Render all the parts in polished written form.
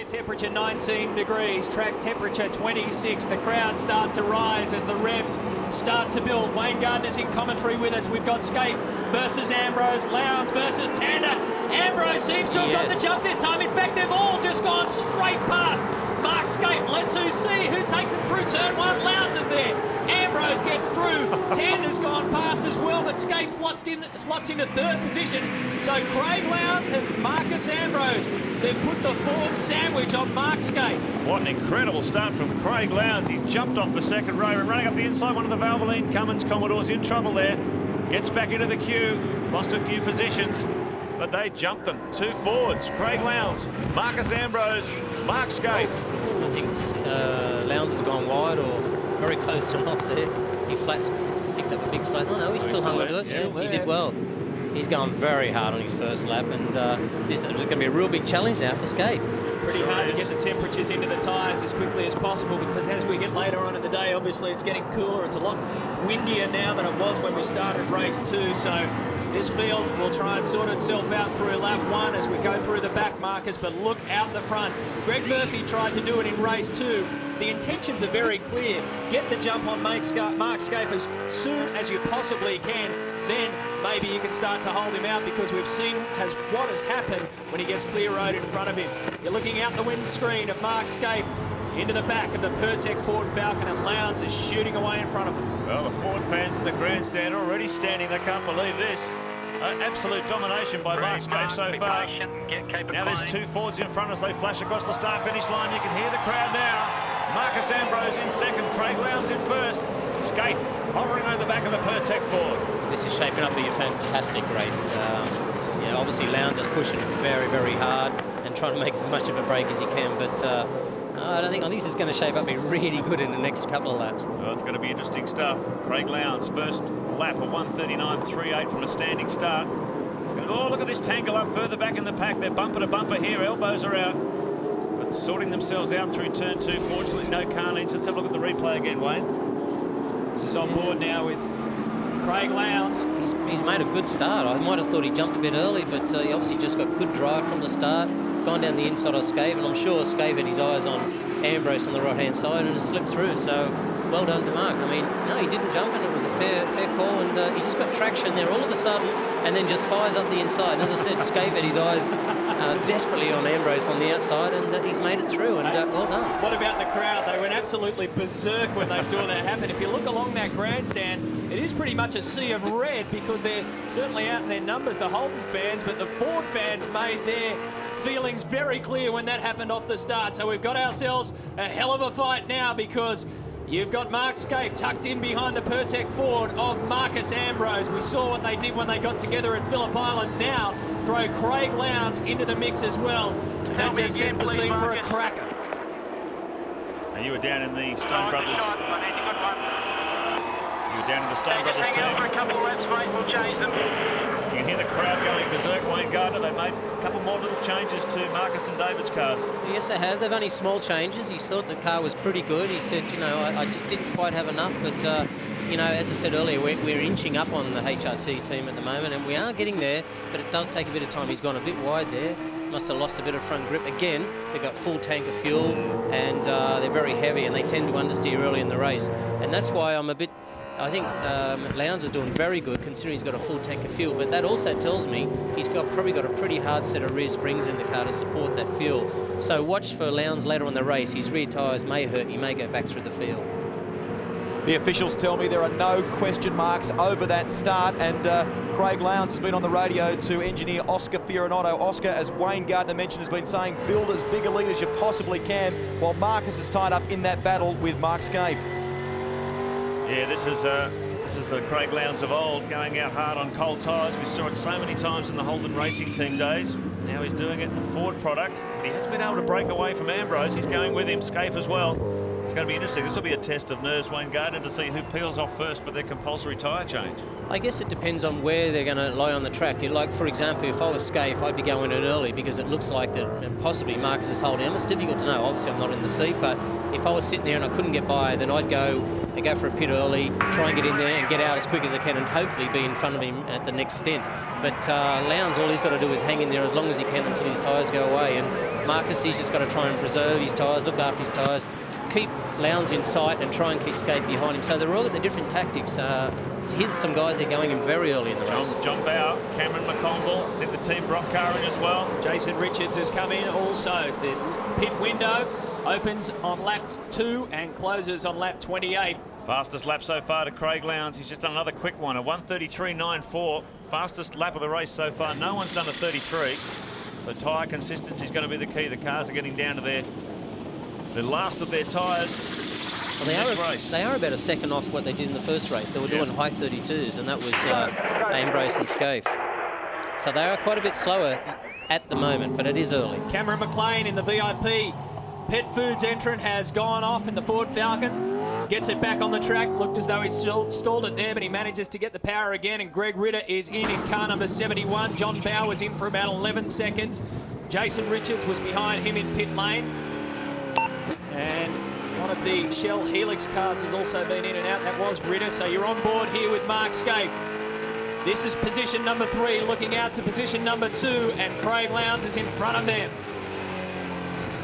temperature 19 degrees, track temperature 26. The crowd start to rise as the revs start to build. Wayne Gardner's in commentary with us. We've got Scaife versus Ambrose, Lowndes versus Tander. Ambrose seems to have got the jump this time. In fact, they've all just gone straight past Mark Scaife. Let's see who takes it through turn one. Lowndes is there. Ambrose gets through. Tander's gone past as well, but Scaife slots into third position. So Craig Lowndes and Marcus Ambrose, they've put the fourth sandwich on Mark Scaife. What an incredible start from Craig Lowndes. He jumped off the second row and running up the inside. One of the Valvoline Cummins Commodores in trouble there. Gets back into the queue. Lost a few positions, but they jumped them. Two forwards, Craig Lowndes, Marcus Ambrose, Mark Scaife. I think Lowndes has gone wide or very close to off there. He picked up a big flat. Oh no, he's still hung onto it. Yeah, he did well. He's gone very hard on his first lap, and this is going to be a real big challenge now for Scaife. Pretty hard to get the temperatures into the tyres as quickly as possible, because as we get later on in the day, obviously it's getting cooler. It's a lot windier now than it was when we started race 2. So this field will try and sort itself out through lap 1 as we go through the back markers, but look out the front. Greg Murphy tried to do it in race 2. The intentions are very clear. Get the jump on Mark Scaife as soon as you possibly can. Then maybe you can start to hold him out, because we've seen what has happened when he gets clear road in front of him. You're looking out the windscreen of Mark Scaife into the back of the Pertec Ford Falcon, and Lowndes is shooting away in front of him. Well, the Ford fans in the grandstand are already standing. They can't believe this. Absolute domination by Mark Scaife so far. Now there's two Fords in front as they flash across the start-finish line. You can hear the crowd now. Marcus Ambrose in second, Craig Lowndes in first. Scaife hovering over the back of the Pertec Ford. This is shaping up to be a fantastic race. Obviously Lowndes is pushing very, very hard and trying to make as much of a break as he can, but I think this is going to shape up to be really good in the next couple of laps. Well, it's going to be interesting stuff. Craig Lowndes, first lap of 1:39.38 from a standing start. Oh, look at this tangle up further back in the pack. They're bumper to bumper here. Elbows are out, but sorting themselves out through turn 2. Fortunately, no carnage. Let's have a look at the replay again, Wayne. This is on board now with Craig Lowndes. He's made a good start. I might have thought he jumped a bit early, but he obviously just got good drive from the start. Gone down the inside of Scaife, and I'm sure Scaife had his eyes on Ambrose on the right-hand side and has slipped through. So well done to Mark. I mean, no, he didn't jump, and it was a fair call, and he just got traction there all of a sudden, and then just fires up the inside. And as I said, Scaife had his eyes desperately on Ambrose on the outside, and he's made it through, and well done. What about the crowd? They went absolutely berserk when they saw that happen. If you look along that grandstand, it is pretty much a sea of red, because they're certainly out in their numbers, the Holden fans, but the Ford fans made their feelings very clear when that happened off the start. So we've got ourselves a hell of a fight now, because you've got Mark Scaife tucked in behind the Pertec Ford of Marcus Ambrose. We saw what they did when they got together at Phillip Island. Now throw Craig Lowndes into the mix as well. And that just sets the scene for a cracker. And you were down in the Stone Brothers. You were down in the Stone Brothers team. For a couple of laps, mate, we'll change them. You can hear the crowd going berserk. Wayne Gardner, they made a couple more little changes to Marcus and David's cars. Yes, they have. They've only small changes. He thought the car was pretty good. He said, I just didn't quite have enough. But, as I said earlier, we're inching up on the HRT team at the moment, and we are getting there, but it does take a bit of time. He's gone a bit wide there. Must have lost a bit of front grip. Again, they've got full tank of fuel, and they're very heavy, and they tend to understeer early in the race. And that's why I think Lowndes is doing very good, considering he's got a full tank of fuel, but that also tells me he's probably got a pretty hard set of rear springs in the car to support that fuel. So watch for Lowndes later on the race. His rear tyres may hurt, he may go back through the field. The officials tell me there are no question marks over that start, and Craig Lowndes has been on the radio to engineer Oscar Fiorinotto. Oscar, as Wayne Gardner mentioned, has been saying build as big a lead as you possibly can, while Marcus is tied up in that battle with Mark Scaife. Yeah, this is the Craig Lowndes of old, going out hard on cold tyres. We saw it so many times in the Holden Racing Team days. Now he's doing it in a Ford product. But he hasn't been able to break away from Ambrose. He's going with him, Scaife as well. It's going to be interesting. This will be a test of nerves, Wayne Gardner, to see who peels off first for their compulsory tyre change. I guess it depends on where they're going to lie on the track. Like, for example, if I was Scaife, I'd be going in early, because it looks like that possibly Marcus is holding him. It's difficult to know. Obviously, I'm not in the seat, but if I was sitting there and I couldn't get by, then I'd go for a pit early, try and get in there and get out as quick as I can, and hopefully be in front of him at the next stint. But Lowndes, all he's got to do is hang in there as long as he can until his tyres go away. And Marcus, he's just got to try and preserve his tyres, look after his tyres, keep Lowndes in sight and try and keep Skate behind him. So they're all at the different tactics. Here's some guys that are going in very early in the race. John Bauer, Cameron Mcconville, I think the Team Brock car in as well. Jason Richards has come in also. The pit window opens on lap 2 and closes on lap 28. Fastest lap so far to Craig Lowndes. He's just done another quick one, a 1:33.94. Fastest lap of the race so far. No one's done a 33. So tyre consistency is going to be the key. The cars are getting down to the last of their tyres. Well, they are about a second off what they did in the first race. They were doing high 32s, and that was Ambrose and Scaife. So they are quite a bit slower at the moment, but it is early. Cameron Mclean in the VIP Pet Foods entrant has gone off in the Ford Falcon. Gets it back on the track. Looked as though he'd stalled it there, but he manages to get the power again. And Greg Ritter is in car number 71. John Bauer was in for about 11 seconds. Jason Richards was behind him in pit lane. And one of the Shell Helix cars has also been in and out. That was Ritter. So you're on board here with Mark Scaife. This is position number 3, looking out to position number 2, and Craig Lowndes is in front of them.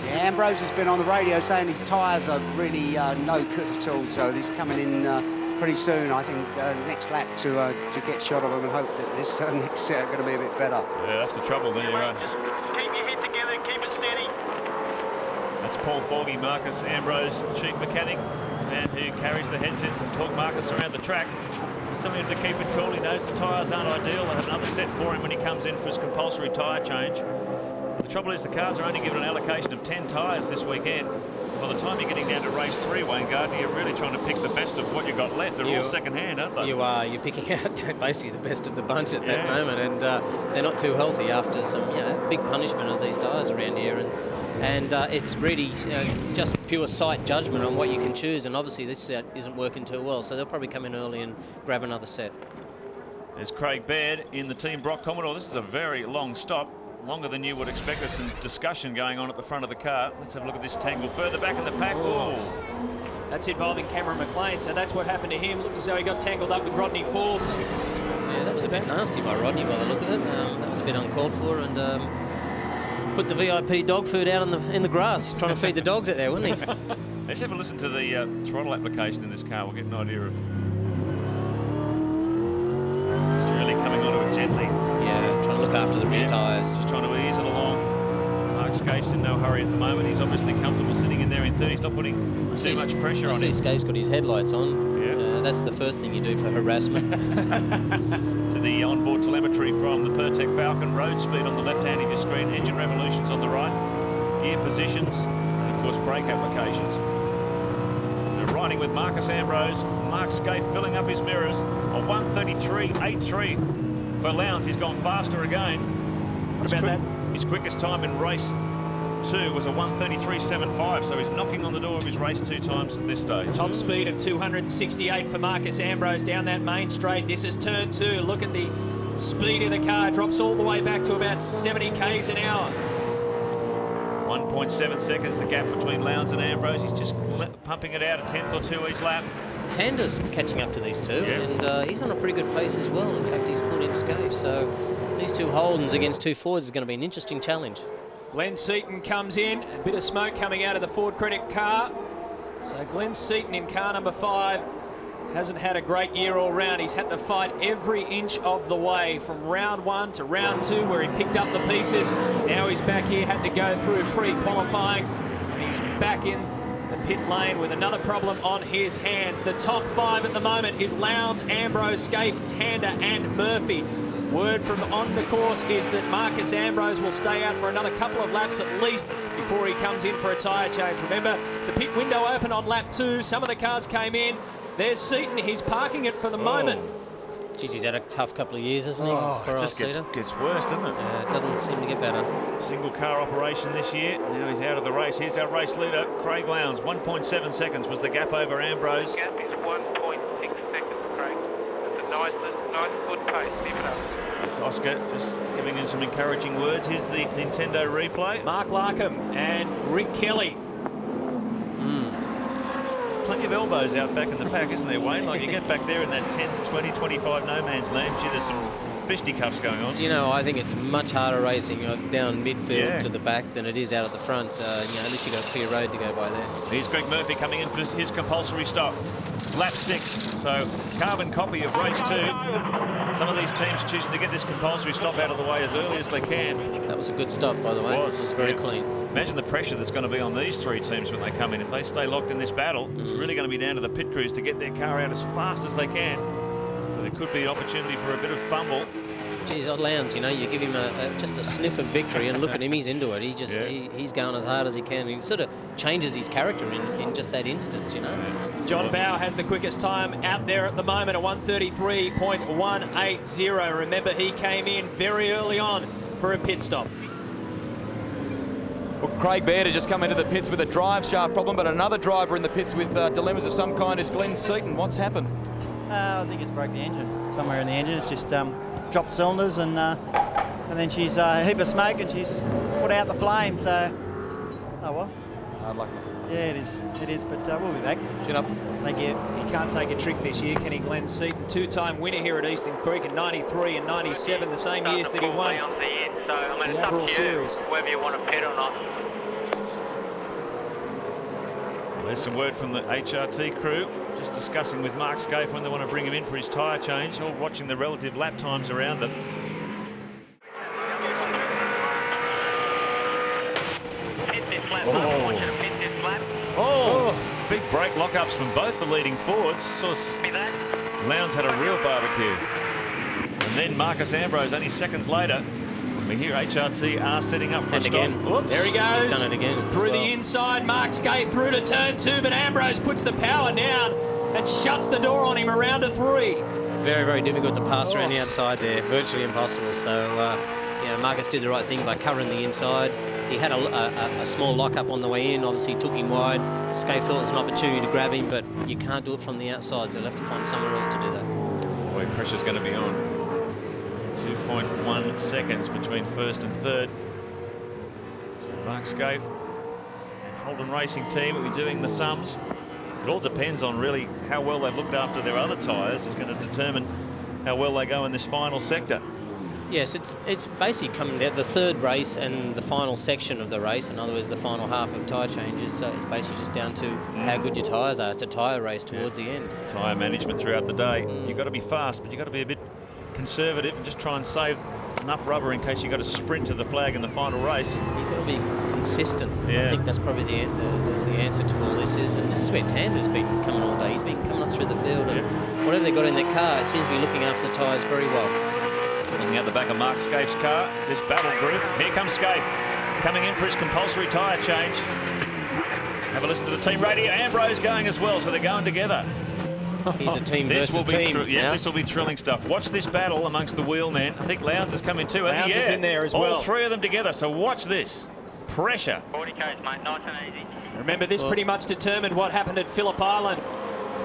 Yeah, Ambrose has been on the radio saying his tyres are really no good at all, so he's coming in pretty soon. I think next lap to get shot of him and hope that this next set are going to be a bit better. Yeah, that's the trouble there. Just keep your head together, keep it steady. That's Paul Forgy, Marcus Ambrose, chief mechanic, man who carries the headsets and talk Marcus around the track. Just telling him to keep it cool. He knows the tyres aren't ideal. They have another set for him when he comes in for his compulsory tyre change. The trouble is the cars are only given an allocation of 10 tyres this weekend. By the time you're getting down to race 3, Wayne Gardner, you're really trying to pick the best of what you've got left. They're all second-hand, aren't they? You are. You're picking out basically the best of the bunch at that moment, and they're not too healthy after some big punishment of these tyres around here. And it's really just pure sight judgment on what you can choose, and obviously this set isn't working too well, so they'll probably come in early and grab another set. There's Craig Baird in the Team Brock Commodore. This is a very long stop. Longer than you would expect. There's some discussion going on at the front of the car. Let's have a look at this tangle further back in the pack. Oh. That's involving Cameron Mclean, so that's what happened to him. Looked as though he got tangled up with Rodney Forbes. Yeah, that was a bit nasty by Rodney by the look of it. That was a bit uncalled for, and put the VIP dog food out in the grass, trying to feed the dogs out there, wouldn't he? Let's have a listen to the throttle application in this car. We'll get an idea of... It's really coming onto it gently. Yeah, trying to look after the rear tyres. Just trying to ease it along. Mark Scaife's in no hurry at the moment. He's obviously comfortable sitting in there in third. He's not putting too much pressure on him. I see Scaife's got his headlights on. Yeah. That's the first thing you do for harassment. So the onboard telemetry from the Pertec Falcon, road speed on the left hand of your screen, engine revolutions on the right, gear positions, and of course brake applications. They're riding with Marcus Ambrose. Mark Scaife filling up his mirrors. A 1:33.83. For Lowndes, he's gone faster again. What about that? His quickest time in race 2 was a 1:33.75, so he's knocking on the door of his race 2 times at this stage. Top speed of 268 for Marcus Ambrose down that main straight. This is turn 2. Look at the speed of the car. Drops all the way back to about 70 k's an hour. 1.7 seconds the gap between Lowndes and Ambrose. He's just pumping it out a tenth or 2 each lap. Tander's catching up to these two, and he's on a pretty good pace as well. In fact, he's pulled in Scaife, so these two Holdens against two Fords is going to be an interesting challenge. Glenn Seaton comes in, a bit of smoke coming out of the Ford Credit car. So Glenn Seaton in car number 5 hasn't had a great year all round. He's had to fight every inch of the way from round 1 to round 2 where he picked up the pieces. Now he's back here, had to go through pre-qualifying, and he's back in the pit lane with another problem on his hands. The top 5 at the moment is Lowndes, Ambrose, Scaife, Tander and Murphy. Word from on the course is that Marcus Ambrose will stay out for another couple of laps at least before he comes in for a tyre change. Remember, the pit window opened on lap 2. Some of the cars came in. There's Seaton. He's parking it for the moment. Geez, he's had a tough couple of years, hasn't he? It just gets worse, doesn't it? Yeah, it doesn't seem to get better. Single car operation this year. Now he's out of the race. Here's our race leader, Craig Lowndes. 1.7 seconds was the gap over Ambrose. The gap is 1.6 seconds, Craig. That's a nice good pace. Keep it up. It's Oscar just giving him some encouraging words. Here's the Nintendo replay. Mark Larkham and Rick Kelly. Plenty of elbows out back in the pack, isn't there, Wayne? Like you get back there in that 10 to 20, 25 no man's land. Gee, there's some fisticuffs going on. You know, I think it's much harder racing down midfield to the back than it is out at the front. You know, at least you've got a clear road to go by there. Here's Greg Murphy coming in for his compulsory stop. It's lap 6, so carbon copy of race 2. Some of these teams choosing to get this compulsory stop out of the way as early as they can. That was a good stop, by the way. It was very clean. Imagine the pressure that's going to be on these 3 teams when they come in. If they stay locked in this battle, it's really going to be down to the pit crews to get their car out as fast as they can. So there could be an opportunity for a bit of fumble. Geez, Lowndes, you know, you give him just a sniff of victory, and look at him, he's into it. He just he's going as hard as he can. He sort of changes his character in just that instant, you know. John Bowe has the quickest time out there at the moment, a 1:33.180. Remember, he came in very early on for a pit stop. Well, Craig Baird has just come into the pits with a drive shaft problem, but another driver in the pits with dilemmas of some kind is Glenn Seaton. What's happened? I think it's broke the engine. Somewhere in the engine, it's just dropped cylinders, and then she's a heap of smoke, and she's put out the flame. So, oh well. Unlucky. Yeah, it is, but we'll be back. Chin up. Thank you. He can't take a trick this year, can he, Glenn Seaton? 2-time winner here at Eastern Creek in 93 and 97, the same years that he won on the end, so I mean, the it's up overall to you series. whether you want to pit or not. Well, there's some word from the HRT crew, just discussing with Mark Scaife when they want to bring him in for his tyre change, or watching the relative lap times around them. Pit this lap, I want you to pit this lap. Big brake lockups from both the leading forwards. Saw See that? Lowndes had a real barbecue. And then Marcus Ambrose only seconds later. We hear HRT are setting up for a stop. Oops. There he goes. He's done it again. Through the inside, Mark Scaife through to turn 2, but Ambrose puts the power down and shuts the door on him around to 3. Very, very difficult to pass around the outside there. Virtually impossible. So, you know, Marcus did the right thing by covering the inside. He had a small lock-up on the way in. Obviously, took him wide. Scaife thought it was an opportunity to grab him, but you can't do it from the outside. So you'll have to find somewhere else to do that. Boy, pressure's going to be on. 2.1 seconds between first and third. So Mark Scaife and Holden Racing team will be doing the sums. It all depends on really how well they've looked after their other tyres is going to determine how well they go in this final sector. Yes, it's basically coming down the third race and the final section of the race. In other words, the final half of tyre changes. So it's basically just down to how good your tyres are. It's a tyre race towards the end. Tyre management throughout the day. You've got to be fast, but you've got to be a bit conservative and just try and save enough rubber in case you've got to sprint to the flag in the final race. You've got to be consistent. Yeah. I think that's probably the answer to all this is. And this is where Tander's been coming all day. He's been coming up through the field, and whatever they've got in their car, it seems to be looking after the tyres very well. Looking out the back of Mark Scaife's car, this battle group. Here comes Scaife. He's coming in for his compulsory tyre change. Have a listen to the team radio. Ambrose going as well, so they're going together. He's a team This versus will be team. this will be thrilling stuff. Watch this battle amongst the wheelmen. I think Lowndes has come in too, hasn't he? Lowndes is in there as well. All 3 of them together, so watch this. Pressure. 40 k's, mate, nice and easy. Remember, this pretty much determined what happened at Phillip Island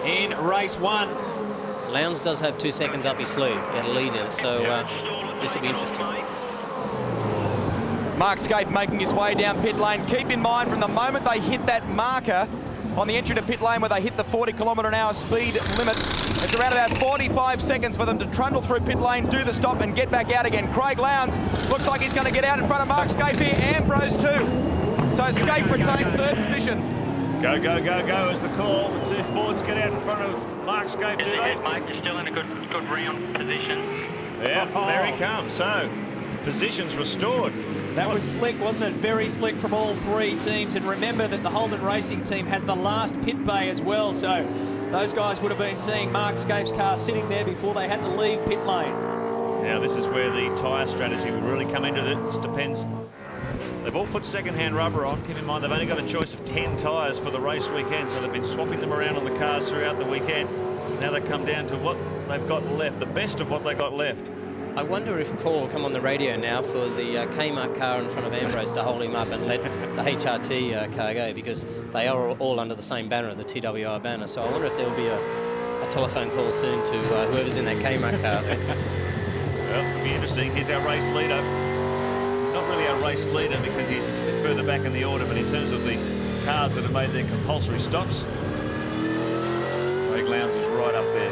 in race 1. Lowndes does have 2 seconds up his sleeve. He had a lead in it, so this will be interesting. Mark Scaife making his way down pit lane. Keep in mind, from the moment they hit that marker on the entry to pit lane where they hit the 40km/h speed limit, it's around about 45 seconds for them to trundle through pit lane, do the stop and get back out again. Craig Lowndes looks like he's going to get out in front of Mark Scaife here. Ambrose too. So Scaife retains third position. Go, go, go, go is the call. The 2 Fords get out in front of Mark Scaife, do they? Ahead, mate, you're still in a good round position. Yeah, there he comes. So, positions restored. That was slick, wasn't it? Very slick from all 3 teams. And remember that the Holden Racing team has the last pit bay as well. So those guys would have been seeing Mark Scaife's car sitting there before they had to leave pit lane. Now, this is where the tyre strategy will really come into it. It depends. They've all put second-hand rubber on. Keep in mind, they've only got a choice of 10 tyres for the race weekend, so they've been swapping them around on the cars throughout the weekend. Now they come down to what they've got left, the best of what they got left. I wonder if Call will come on the radio now for the Kmart car in front of Ambrose to hold him up and let the HRT car go, because they are all under the same banner, the TWI banner. So I wonder if there will be a telephone call soon to whoever's in that Kmart car there. Well, it'll be interesting. Here's our race leader. He's not really our race leader because he's a bit further back in the order, but in terms of the cars that have made their compulsory stops, Greg Lowndes is right up there.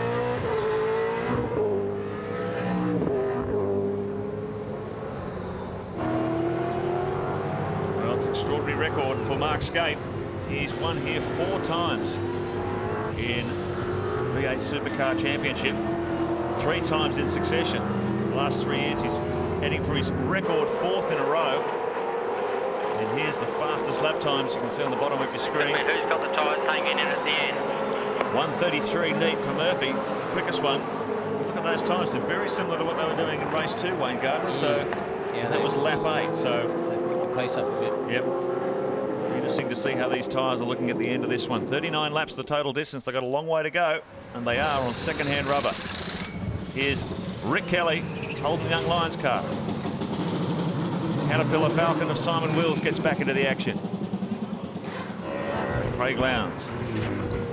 record for Mark Scaife. He's won here 4 times in V8 Supercar Championship, 3 times in succession. The last 3 years he's heading for his record 4th in a row. And here's the fastest lap times you can see on the bottom of your screen. Who's got the tyres hanging in at the end? 1:33 neat for Murphy, the quickest one. Look at those times, they're very similar to what they were doing in race 2, Wayne Gardner. So yeah, that was lap 8, so they've picked the pace up a bit. yep. Interesting to see how these tyres are looking at the end of this one. 39 laps the total distance. They've got a long way to go, and they are on second-hand rubber. Here's Rick Kelly holding Young Lions car. Caterpillar Falcon of Simon Wills gets back into the action. Craig Lowndes.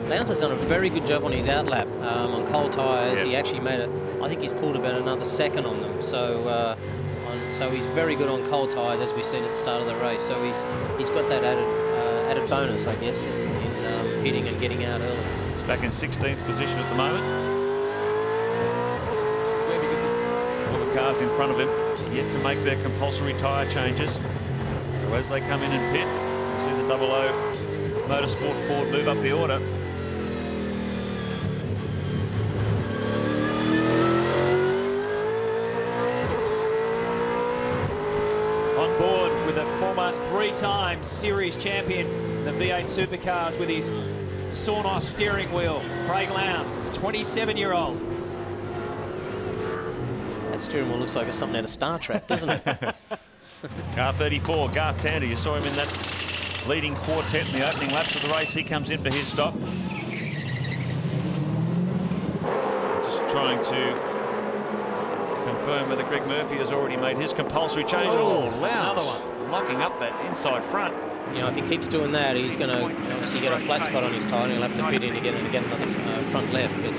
Lowndes has done a very good job on his outlap on cold tyres. Yep. He actually made it. I think he's pulled about another second on them. So so he's very good on cold tyres, as we've seen at the start of the race. So he's got that added bonus, I guess, in pitting and getting out early. He's back in 16th position at the moment. All the cars in front of him yet to make their compulsory tyre changes. So as they come in and pit, you see the 00 Motorsport Ford move up the order. On board with a former 3-time series champion, the V8 Supercars, with his sawn-off steering wheel, Craig Lowndes, the 27-year-old. That steering wheel looks like it's something out of Star Trek, doesn't it? Car 34, Garth Tander, you saw him in that leading quartet in the opening laps of the race. He comes in for his stop. Just trying to confirm whether Greg Murphy has already made his compulsory change. Oh, another Lowndes one. locking up that inside front. You know, if he keeps doing that, he's going to obviously get a flat spot on his tyre, and he'll have to pit in again and get another front left. But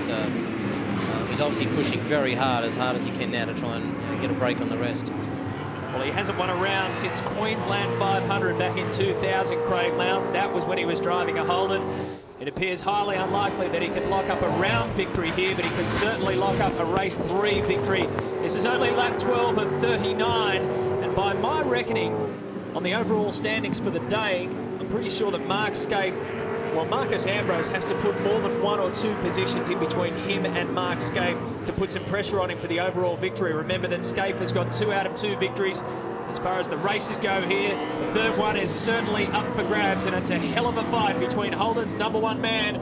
he's obviously pushing very hard as he can now to try and get a break on the rest. Well, he hasn't won a round since Queensland 500 back in 2000, Craig Lowndes. That was when he was driving a Holden. It appears highly unlikely that he can lock up a round victory here, but he could certainly lock up a race 3 victory. This is only lap 12 of 39, and by my reckoning, on the overall standings for the day, I'm pretty sure that Marcus Ambrose has to put more than 1 or 2 positions in between him and Mark Scaife to put some pressure on him for the overall victory. Remember that Scaife has got 2 out of 2 victories as far as the races go here. The third one is certainly up for grabs, and it's a hell of a fight between Holden's #1 man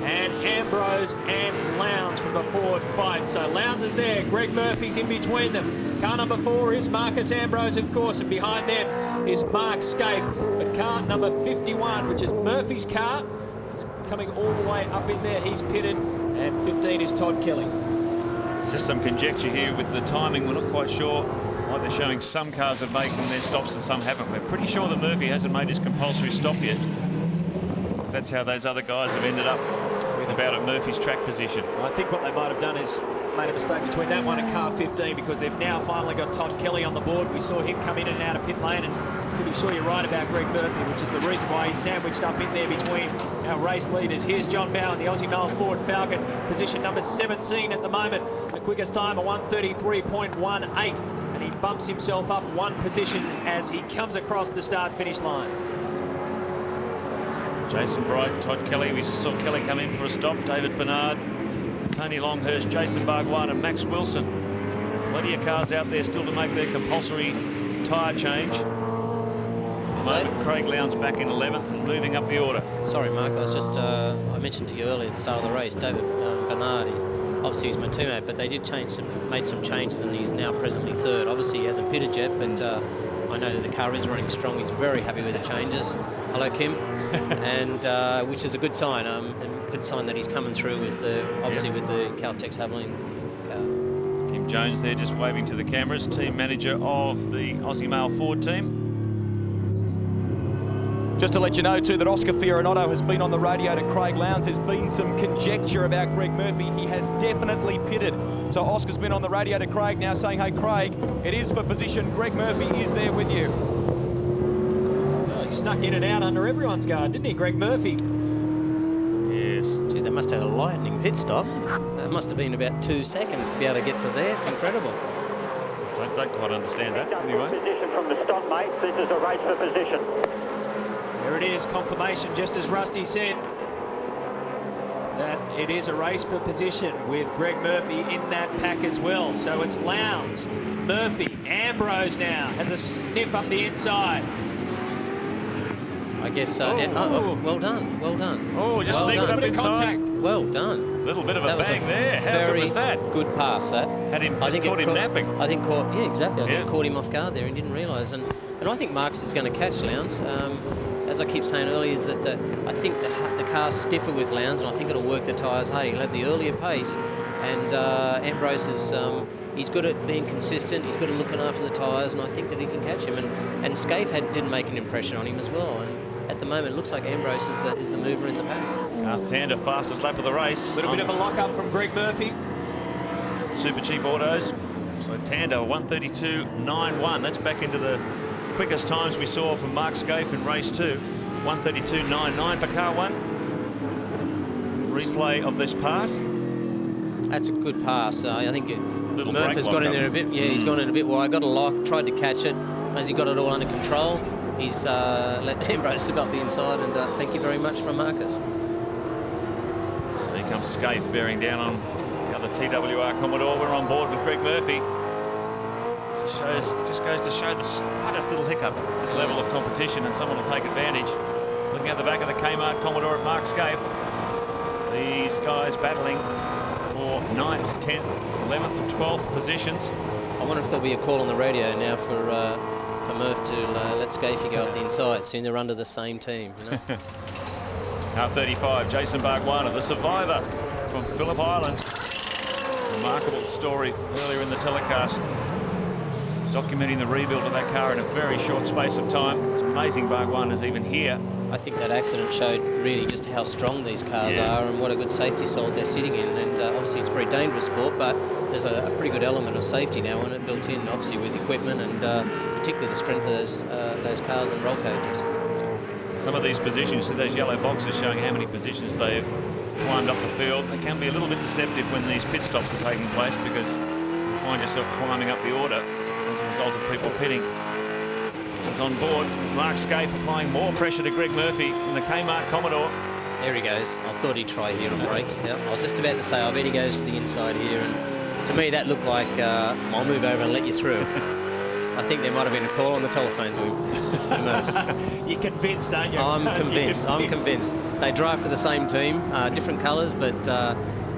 and Ambrose and Lowndes from the Ford fight. So Lowndes is there, Greg Murphy's in between them. Car number 4 is Marcus Ambrose, of course, and behind them is Mark Scaife. But car number 51, which is Murphy's car, is coming all the way up in there. He's pitted, and 15 is Todd Kelly. There's just some conjecture here with the timing. We're not quite sure why they're showing some cars are making their stops and some haven't. We're pretty sure that Murphy hasn't made his compulsory stop yet, because that's how those other guys have ended up with about at Murphy's track position. I think what they might have done is made a mistake between that one and car 15, because they've now finally got Todd Kelly on the board. We saw him come in and out of pit lane, and pretty sure you're right about Greg Murphy, which is the reason why he's sandwiched up in there between our race leaders. Here's John Bowen, the Aussie male Ford Falcon, position number 17 at the moment. The quickest time, a 1:33.18, and he bumps himself up 1 position as he comes across the start-finish line. Jason Bright, Todd Kelly, we just saw Kelly come in for a stop. David Bernard, Tony Longhurst, Jason Bargwan and Max Wilson. Plenty of cars out there still to make their compulsory tyre change. At the moment, Craig Lowndes back in 11th and moving up the order. Sorry, Mark, I was just, I mentioned to you earlier at the start of the race, David Bernard, obviously he's my teammate, but they did made some changes, and he's now presently 3rd. Obviously he hasn't pitted yet, but I know that the car is running strong. He's very happy with the changes. Hello, Kim. And which is a good sign, and a good sign that he's coming through with obviously with the Caltex Haviland car. Kim Jones there just waving to the cameras, team manager of the Aussie male Ford team. Just to let you know too that Oscar Fiorinato has been on the radio to Craig Lowndes. There's been some conjecture about Greg Murphy. He has definitely pitted. So Oscar's been on the radio to Craig now saying, hey Craig, it is for position. Greg Murphy is there with you. Well, he snuck in and out under everyone's guard, didn't he, Greg Murphy? Yes. Gee, they must have had a lightning pit stop. That must have been about 2 seconds to be able to get to there. It's incredible. Don't quite understand that anyway. Position from the stop, mate. This is a race for position. There it is, confirmation, just as Rusty said, that it is a race for position with Greg Murphy in that pack as well. So it's Lowndes, Murphy, Ambrose now has a sniff up the inside. I guess, well done, well done. Oh, just sneaks up inside. Well done. Little bit of a bang there. How good was that? Good pass, that. Had him, just caught him napping. I think yeah, exactly. I think caught him off guard there and didn't realise. And I think Marcus is going to catch Lowndes. As I keep saying earlier, is that I think the car's stiffer with Lowndes, and I think it'll work the tyres hard. He'll have the earlier pace, and Ambrose is he's good at being consistent. He's good at looking after the tyres, and I think that he can catch him. And Scaife didn't make an impression on him as well. And at the moment, it looks like Ambrose is the mover in the pack. Tander, fastest lap of the race. A little bit of a lock-up from Greg Murphy. Super cheap autos. So Tander, 132.91. That's back into the quickest times we saw from Mark Scaife in race 2. 132.99 for car 1. Replay of this pass. That's a good pass. I think Murph has got in there a bit. Yeah, he's gone in a bit wide. Got a lock, tried to catch it. As he got it all under control, he's let Ambrose slip up the inside, and thank you very much from Marcus. There comes Scaife bearing down on the other TWR Commodore. We're on board with Greg Murphy. Just goes to show the slightest little hiccup, this level of competition, and someone will take advantage. Looking at the back of the Kmart Commodore at Mark Scaife. These guys battling for 9th, 10th, 11th and 12th positions. I wonder if there'll be a call on the radio now for Murph to let Scaife go up the inside. Soon they're under the same team, you know. R35, Jason Bargwanna, the survivor from Phillip Island. Remarkable story earlier in the telecast, documenting the rebuild of that car in a very short space of time. It's amazing Bargwanna's even here. I think that accident showed really just how strong these cars are and what a good safety solid they're sitting in. And obviously it's a very dangerous sport, but there's a pretty good element of safety now in it, built in obviously with equipment and particularly the strength of those cars and roll cages. Some of these positions, so those yellow boxes showing how many positions they've climbed up the field. They can be a little bit deceptive when these pit stops are taking place, because you find yourself climbing up the order as a result of people pitting. This is on board. Mark Scaife applying more pressure to Greg Murphy in the Kmart Commodore. There he goes. I thought he'd try here on brakes. Yep. I was just about to say, I bet he goes for the inside here. And to me, that looked like, I'll move over and let you through. I think there might have been a call on the telephone to him. You're convinced, aren't you? I'm convinced. I'm convinced. They drive for the same team, different colours, but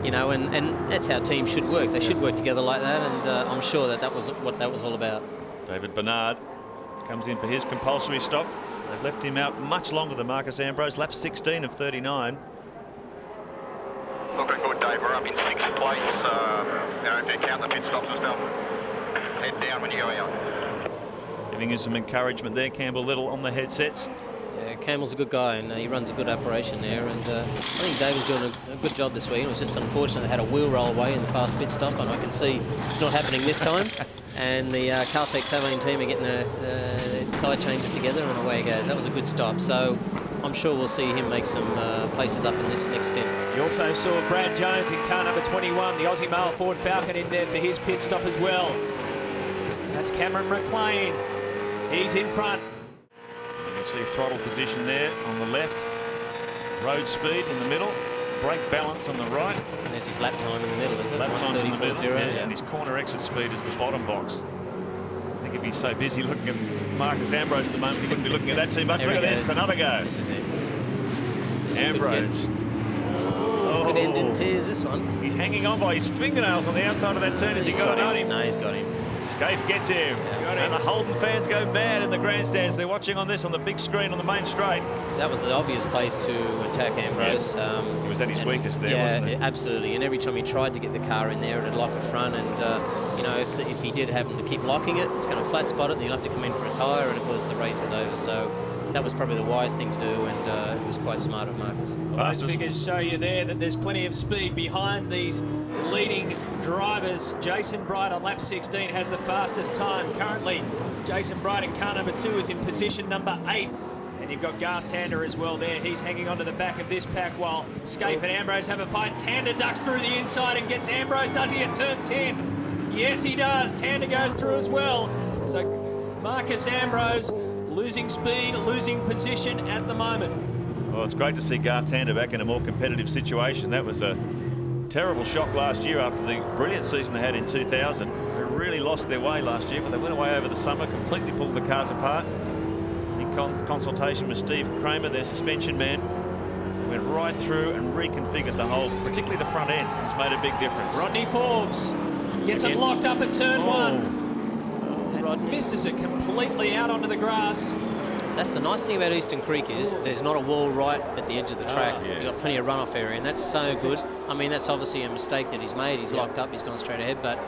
you know, and that's how teams should work. They should work together like that, and I'm sure that was what that was all about. David Bernard comes in for his compulsory stop. They've left him out much longer than Marcus Ambrose, lap 16 of 39. Looking good, Dave. We're up in 6th place. If you count the pit stops as well, head down when you go out. Giving you some encouragement there, Campbell Little on the headsets. Yeah, Campbell's a good guy, and he runs a good operation there. And I think David's doing a good job this week. It was just unfortunate they had a wheel roll away in the past pit stop, and I can see it's not happening this time. And the Caltex 17 team are getting the side changes together, and away it goes. That was a good stop. So I'm sure we'll see him make some places up in this next stint. You also saw Brad Jones in car number 21, the Aussie male Ford Falcon, in there for his pit stop as well. That's Cameron Mclean. He's in front. You can see throttle position there on the left. Road speed in the middle. Brake balance on the right. And there's his lap time in the middle, isn't it? Lap time's in the middle. Yeah. And his corner exit speed is the bottom box. I think he'd be so busy looking at Marcus Ambrose at the moment, he wouldn't be looking at that too much. Look at this, another go. This is it. Ambrose. Good end in tears, this one. He's hanging on by his fingernails on the outside of that turn. Has he got him? No, he's got him. Scaife gets him. And the Holden fans go mad in the grandstands. They're watching on this on the big screen on the main straight. That was the obvious place to attack Ambrose. He was at his weakest there, wasn't he? Yeah, absolutely. And every time he tried to get the car in there, it'd lock the front. And, you know, if he did happen to keep locking it, it's going to flat spot it, and he'll have to come in for a tyre, and of course the race is over. So that was probably the wise thing to do, and it was quite smart of Marcus. Well, those figures show you there that there's plenty of speed behind these leading drivers. Jason Bright on lap 16 has the fastest time. Currently, Jason Bright in car number 2 is in position number 8. And you've got Garth Tander as well there. He's hanging onto the back of this pack while Scaife and Ambrose have a fight. Tander ducks through the inside and gets Ambrose. Does he at turn 10? Yes, he does. Tander goes through as well. So Marcus Ambrose losing speed, losing position at the moment. Well, it's great to see Garth Tander back in a more competitive situation. That was a terrible shock last year after the brilliant season they had in 2000. They really lost their way last year, but they went away over the summer, completely pulled the cars apart. In consultation with Steve Kramer, their suspension man, they went right through and reconfigured the whole, particularly the front end. It's made a big difference. Rodney Forbes gets it locked up at turn one. And misses it completely out onto the grass. That's the nice thing about Eastern Creek is there's not a wall right at the edge of the track. You've got plenty of runoff area, and that's so good. I mean, that's obviously a mistake that he's made. He's locked up, he's gone straight ahead, but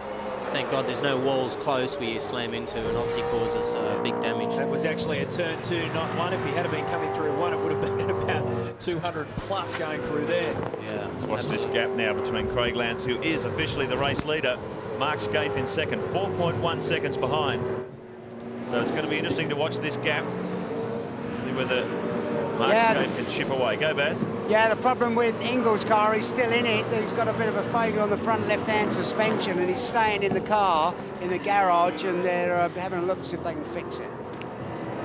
thank God there's no walls close where you slam into and obviously causes big damage. That was actually a turn two, not one. If he had been coming through one, it would have been at about 200 plus going through there. Yeah. Let's watch this gap now between Craig Lowndes, who is officially the race leader. Mark Scaife in second, 4.1 seconds behind. So it's going to be interesting to watch this gap. See whether Mark Scaife can chip away. Go, Baz. Yeah, the problem with Ingall's car, he's still in it. He's got a bit of a failure on the front left-hand suspension, and he's staying in the car, in the garage, and they're having a look to see if they can fix it.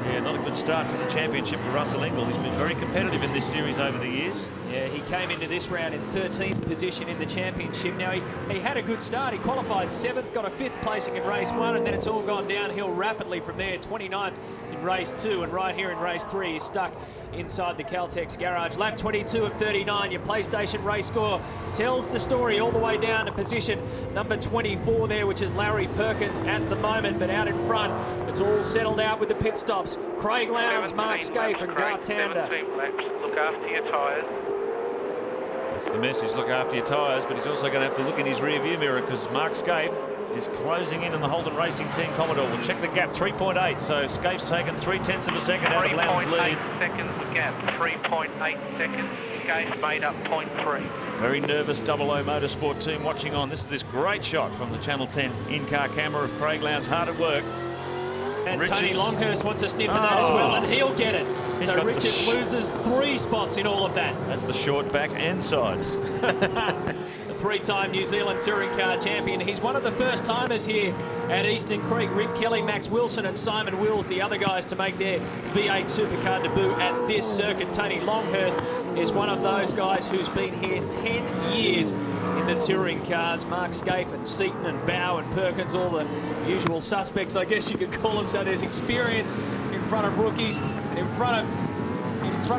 Yeah, not a good start to the championship for Russell Ingall. He's been very competitive in this series over the years. Yeah, he came into this round in 13th position in the championship. Now, he had a good start. He qualified 7th, got a 5th placing in race 1, and then it's all gone downhill rapidly from there. 29th in race 2, and right here in race 3, he's stuck inside the Caltex garage. Lap 22 of 39. Your PlayStation race score tells the story all the way down to position number 24 there, which is Larry Perkins at the moment, but out in front, it's all settled out with the pit stops. Craig Lowndes, Mark Scaife, and Garth Tander. 17 laps. Look after your tyres. That's the message, look after your tyres, but he's also going to have to look in his rear view mirror because Mark Scaife is closing in on the Holden Racing Team Commodore. We'll check the gap, 3.8, so Scaife's taken 3/10 of a second out of Lowndes' lead. 3.8 seconds the gap, 3.8 seconds. Scaife made up 0.3. Very nervous Double O Motorsport team watching on. This is this great shot from the Channel 10 in-car camera of Craig Lowndes hard at work. And Tony Longhurst wants a sniff of that as well, and he'll get it. So Richards loses 3 spots in all of that. That's the short back and sides. The 3-time New Zealand Touring Car Champion. He's one of the first timers here at Eastern Creek. Rick Kelly, Max Wilson and Simon Wills, the other guys to make their V8 Supercar debut at this circuit. Tony Longhurst is one of those guys who's been here 10 years in the touring cars. Mark Scaife and Seaton and Bow and Perkins, all the usual suspects, I guess you could call them. So there's experience in front of rookies, and in front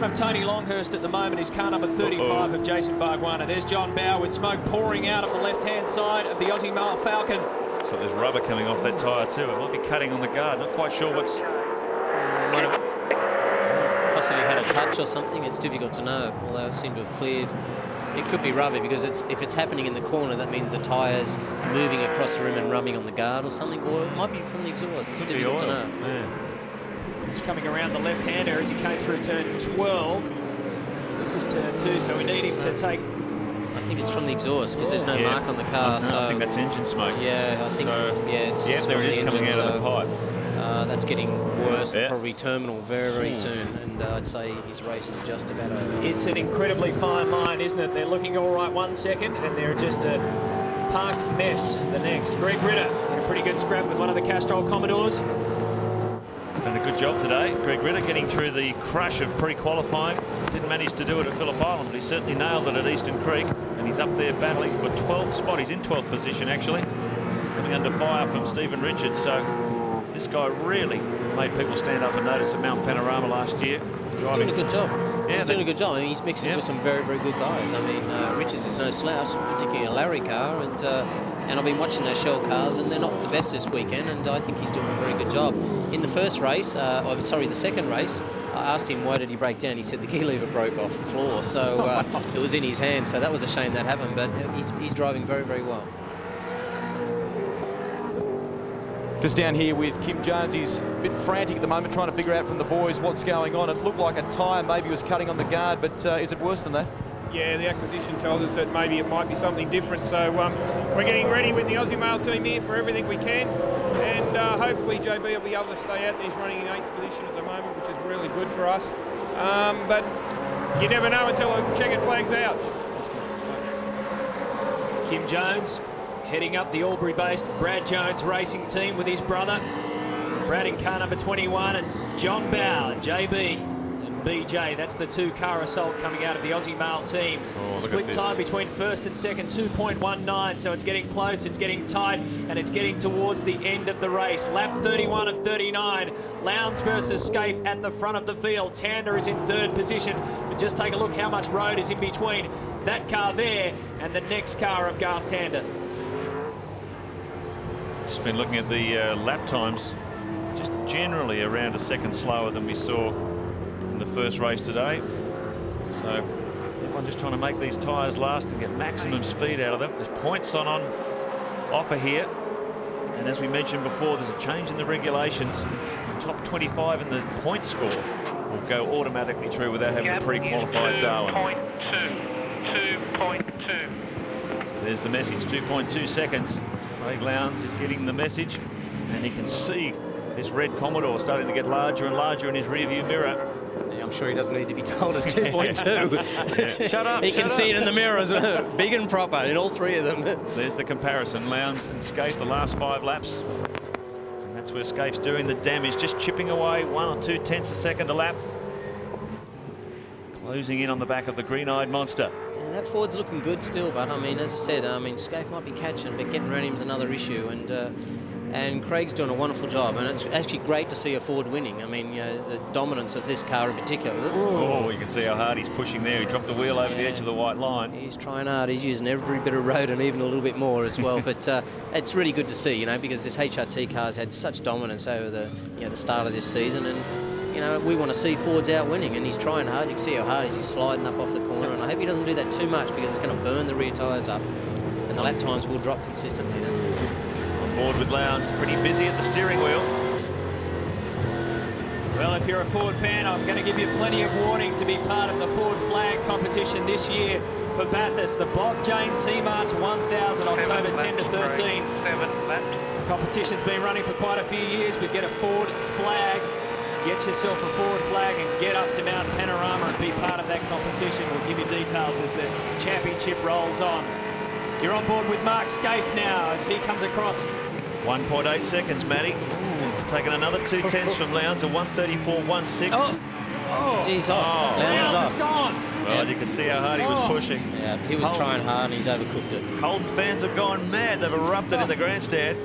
of Tony Longhurst at the moment is car number 35 of Jason Bargwanna. There's John Bow with smoke pouring out of the left-hand side of the Aussie Male Falcon. So there's rubber coming off that tyre too. It might be cutting on the guard. Not quite sure what's... Might have possibly had a touch or something. It's difficult to know, although it seemed to have cleared. It could be rubber because if it's happening in the corner, that means the tyre's moving across the rim and rubbing on the guard or something, or it might be from the exhaust. It's difficult to know. Yeah. He's coming around the left-hander as he came through turn 12. This is turn 2, so we need him to take... I think it's from the exhaust because there's no mark on the car. I think that's engine smoke. Yeah, I think it's there it is coming out of the pipe. That's getting worse, probably terminal very soon, and I'd say his race is just about over. It's an incredibly fine line, isn't it? They're looking all right 1 second, and they're just a parked mess the next. Greg Ritter in a pretty good scrap with one of the Castrol Commodores. He's done a good job today. Greg Ritter getting through the crush of pre-qualifying. Didn't manage to do it at Phillip Island, but he certainly nailed it at Eastern Creek, and he's up there battling for 12th spot. He's in 12th position, actually, coming under fire from Stephen Richards. So this guy really made people stand up and notice at Mount Panorama last year. He's doing a good job. Yeah, he's doing a good job. I mean, he's mixing with some very good guys. I mean, Richards is no slouch, particularly a Larry car, and I've been watching those Shell cars, and they're not the best this weekend, and I think he's doing a very good job. In the first race, the second race, I asked him why did he break down. He said the gear lever broke off the floor, so it was in his hand, so that was a shame that happened, but he's driving very well. Just down here with Kim Jones, he's a bit frantic at the moment, trying to figure out from the boys what's going on. It looked like a tyre maybe was cutting on the guard, but is it worse than that? Yeah, the acquisition tells us that maybe it might be something different. So we're getting ready with the Aussie Male team here for everything we can, and hopefully JB will be able to stay out there. He's running in 8th position at the moment, which is really good for us. But you never know until a checkered flag's out. Kim Jones heading up the Albury-based Brad Jones Racing team with his brother. Brad in car number 21, and John Bow, JB and BJ. That's the 2-car assault coming out of the Aussie male team. Split time between first and second, 2.19, so it's getting close, it's getting tight, and it's getting towards the end of the race. Lap 31 of 39, Lowndes versus Scaife at the front of the field. Tander is in third position, but just take a look how much road is in between that car there and the next car of Garth Tander. Just been looking at the lap times, just generally around a second slower than we saw in the first race today. So everyone just trying to make these tyres last and get maximum speed out of them. There's points on offer here, and as we mentioned before, there's a change in the regulations. The top 25 in the point score will go automatically through without having to pre-qualified Darwin. 2.2. So there's the message, 2.2 seconds. Greg Lowndes is getting the message, and he can see this red Commodore starting to get larger and larger in his rearview mirror. Yeah, I'm sure he doesn't need to be told it's 2.2. Yeah. Shut up. He can see it in the mirrors, big and proper in all three of them. There's the comparison. Lowndes and Scaife the last 5 laps. And that's where Scaife's doing the damage, just chipping away 1 or 2 tenths a second a lap. Closing in on the back of the green-eyed monster. Yeah, that Ford's looking good still, but I mean, as I said, Scaife might be catching, but getting around him's another issue, and Craig's doing a wonderful job, and it's actually great to see a Ford winning. I mean, the dominance of this car in particular. Oh, you can see how hard he's pushing there. He dropped the wheel over the edge of the white line. He's trying hard. He's using every bit of road and even a little bit more as well. But it's really good to see, you know, because this HRT car's had such dominance over the start of this season, and we want to see Ford's out winning, and he's trying hard. You can see how hard he's sliding up off the corner, and I hope he doesn't do that too much because it's going to burn the rear tyres up, and the lap times will drop consistently then. On board with Lowndes, pretty busy at the steering wheel. Well, if you're a Ford fan, I'm going to give you plenty of warning to be part of the Ford flag competition this year for Bathurst. The Bob Jane T-Marts 1000, October 10 to 13. 7 laps. The competition's been running for quite a few years, but get a Ford flag. Get yourself a Ford flag and get up to Mount Panorama and be part of that competition. We'll give you details as the championship rolls on. You're on board with Mark Scaife now as he comes across. 1.8 seconds, Matty. It's taken another 2 tenths from Lowndes, a 134.16. Oh, he's off. Lowndes is gone. Well, you can see how hard he was pushing. Yeah, he was trying hard and he's overcooked it. Holden fans have gone mad. They've erupted in the grandstand.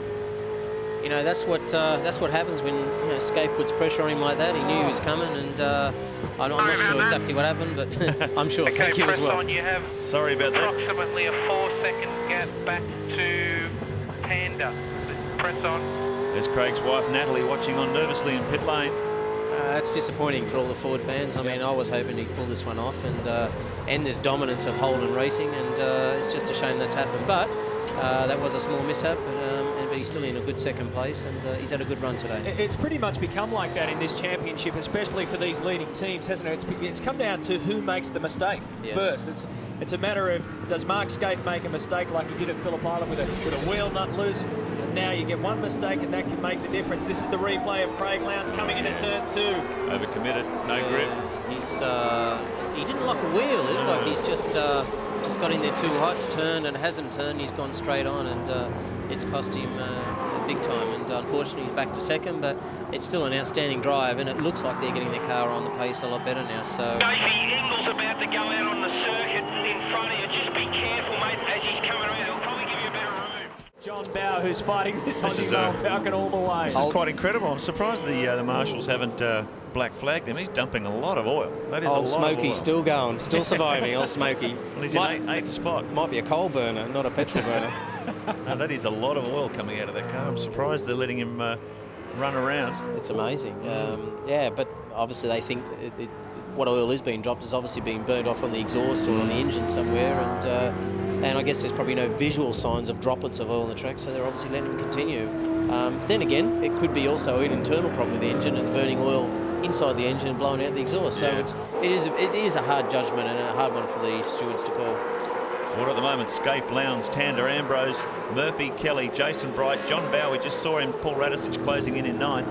You know, that's what happens when Scaife puts pressure on him like that. He knew he was coming, and I'm not sure exactly what happened, but I'm sure. Okay, thank you as well. on, you have Sorry about that. approximately a 4-second gap back to Tander. Press on. There's Craig's wife, Natalie, watching on nervously in pit lane. It's disappointing for all the Ford fans. I mean, I was hoping he'd pull this one off and this dominance of Holden Racing, and it's just a shame that's happened. But that was a small mishap, but he's still in a good second place, and he's had a good run today. It's pretty much become like that in this championship, especially for these leading teams, hasn't it? It's come down to who makes the mistake first. It's a matter of, does Mark Scaife make a mistake like he did at Phillip Island with a wheel nut loose, and now you get one mistake and that can make the difference. This is the replay of Craig Lowndes coming into turn 2. Overcommitted, no grip. He didn't lock a wheel. It looked like he's just got in there too hot, it's turned and hasn't turned. He's gone straight on, and it's cost him big time. And unfortunately, he's back to second, but it's still an outstanding drive, and it looks like they're getting the car on the pace a lot better now. So. Davey, Ingles about to go out on the circuit in front of you. Just be careful, mate, as he's coming around. He'll probably give you a better room. John Bow, who's fighting this Aussie Falcon all the way. This is quite incredible. I'm surprised the marshals haven't black flagged him. He's dumping a lot of oil. That is Old a lot of Smokey oil. still going, still surviving. Old Smokey. Well, he's in 8th spot. Might be a coal burner, not a petrol burner. No, that is a lot of oil coming out of that car. I'm surprised they're letting him run around. It's amazing. Yeah, but obviously they think what oil is being dropped is obviously being burned off on the exhaust or on the engine somewhere, and I guess there's probably no visual signs of droplets of oil on the track, so they're obviously letting him continue. Then again, it could be also an internal problem with the engine. It's burning oil inside the engine and blowing out the exhaust. So it is a hard judgment and a hard one for the stewards to call. Well, at the moment, Scaife, Lowndes, Tander, Ambrose, Murphy, Kelly, Jason Bright, John Bow. We just saw him, Paul Radisich closing in 9th.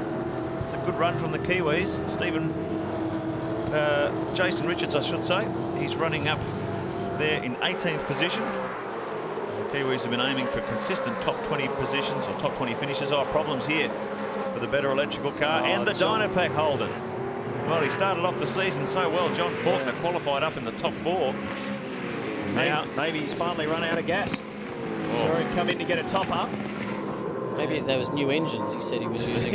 It's a good run from the Kiwis. Jason Richards, I should say. He's running up there in 18th position. The Kiwis have been aiming for consistent top 20 positions or top 20 finishes. Problems here. for the better electrical car and the Dynapack Holden. Well, he started off the season so well. John Faulkner qualified up in the top 4. Now, maybe he's finally run out of gas. Sure, he'd come in to get a top up. Maybe there was new engines he said he was using,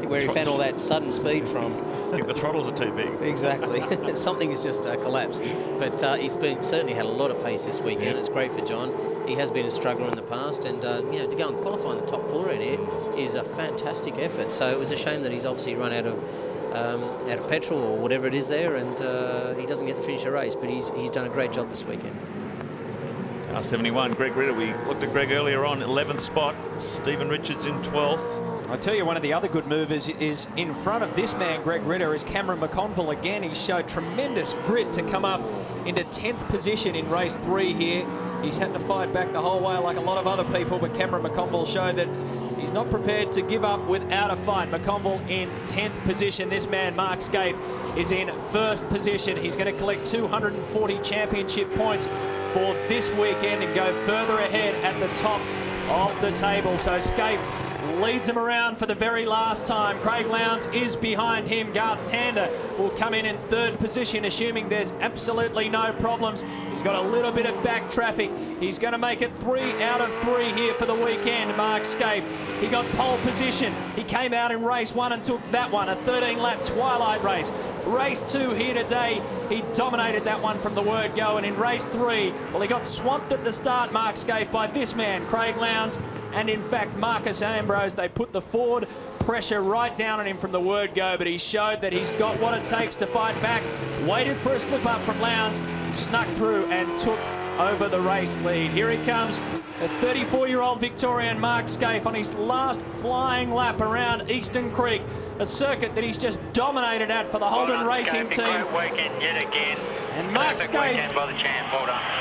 where he found all that sudden speed from. I think the throttles are too big. Exactly. Something has just collapsed. But he's certainly had a lot of pace this weekend. Yeah. It's great for John. He has been a struggler in the past, and you know, to go and qualify in the top 4 in here is a fantastic effort. So it was a shame that he's obviously run out of petrol or whatever it is there, and he doesn't get to finish a race. But he's done a great job this weekend. Car 71, Greg Ritter. We looked at Greg earlier on, 11th spot. Stephen Richards in 12th. I tell you, one of the other good movers is in front of this man, Greg Ritter, is Cameron Mcconville again. He showed tremendous grit to come up into 10th position in race 3 here. He's had to fight back the whole way like a lot of other people, but Cameron Mcconville showed that he's not prepared to give up without a fight. Mcconville in 10th position. This man, Mark Scaife, is in 1st position. He's going to collect 240 championship points for this weekend and go further ahead at the top of the table. So Scaife leads him around for the very last time. Craig Lowndes is behind him. Garth Tander will come in 3rd position, assuming there's absolutely no problems. He's got a little bit of back traffic. He's going to make it 3 out of 3 here for the weekend, Mark Scaife. He got pole position. He came out in race 1 and took that one, a 13-lap twilight race. Race 2 here today, he dominated that one from the word go, and in race 3, well, he got swamped at the start, Mark Scaife, by this man, Craig Lowndes, and in fact, Marcus Ambrose. They put the Ford pressure right down on him from the word go, but he showed that he's got what it takes to fight back. Waited for a slip up from Lowndes, snuck through and took over the race lead. Here he comes, the 34-year-old Victorian Mark Scaife on his last flying lap around Eastern Creek, a circuit that he's just dominated at for the Holden Racing team. Great weekend yet again. And Mark Scaife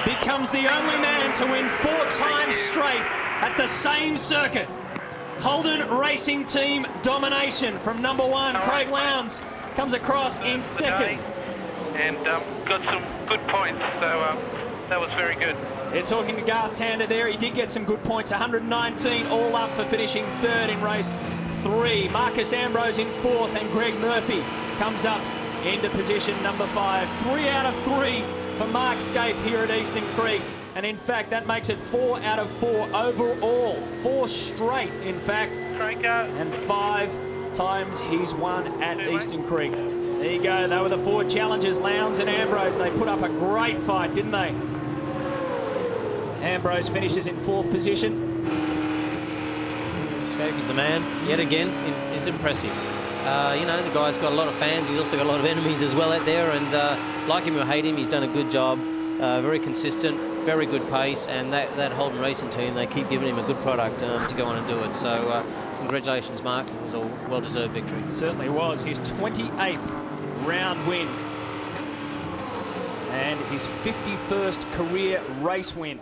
becomes the only man to win 4 times straight at the same circuit. Holden Racing Team domination from number 1. Craig Lowndes comes across in 2nd. And got some good points, so that was very good. They're talking to Garth Tander there. He did get some good points, 119 all up for finishing 3rd in race 3. Marcus Ambrose in 4th, and Greg Murphy comes up into position number 5. 3 out of 3 for Mark Scaife here at Eastern Creek. And in fact, that makes it 4 out of 4 overall. 4 straight, in fact. And 5 times he's won at Eastern Creek. There you go. They were the Ford challengers, Lowndes and Ambrose. They put up a great fight, didn't they? Ambrose finishes in 4th position. Scaife is the man, yet again. Is impressive. You know, the guy's got a lot of fans. He's also got a lot of enemies as well out there. And like him or hate him, he's done a good job. Very consistent, very good pace. And that Holden Racing team, they keep giving him a good product to go on and do it. So congratulations, Mark. It was a well-deserved victory. It certainly was. His 28th round win. And his 51st career race win.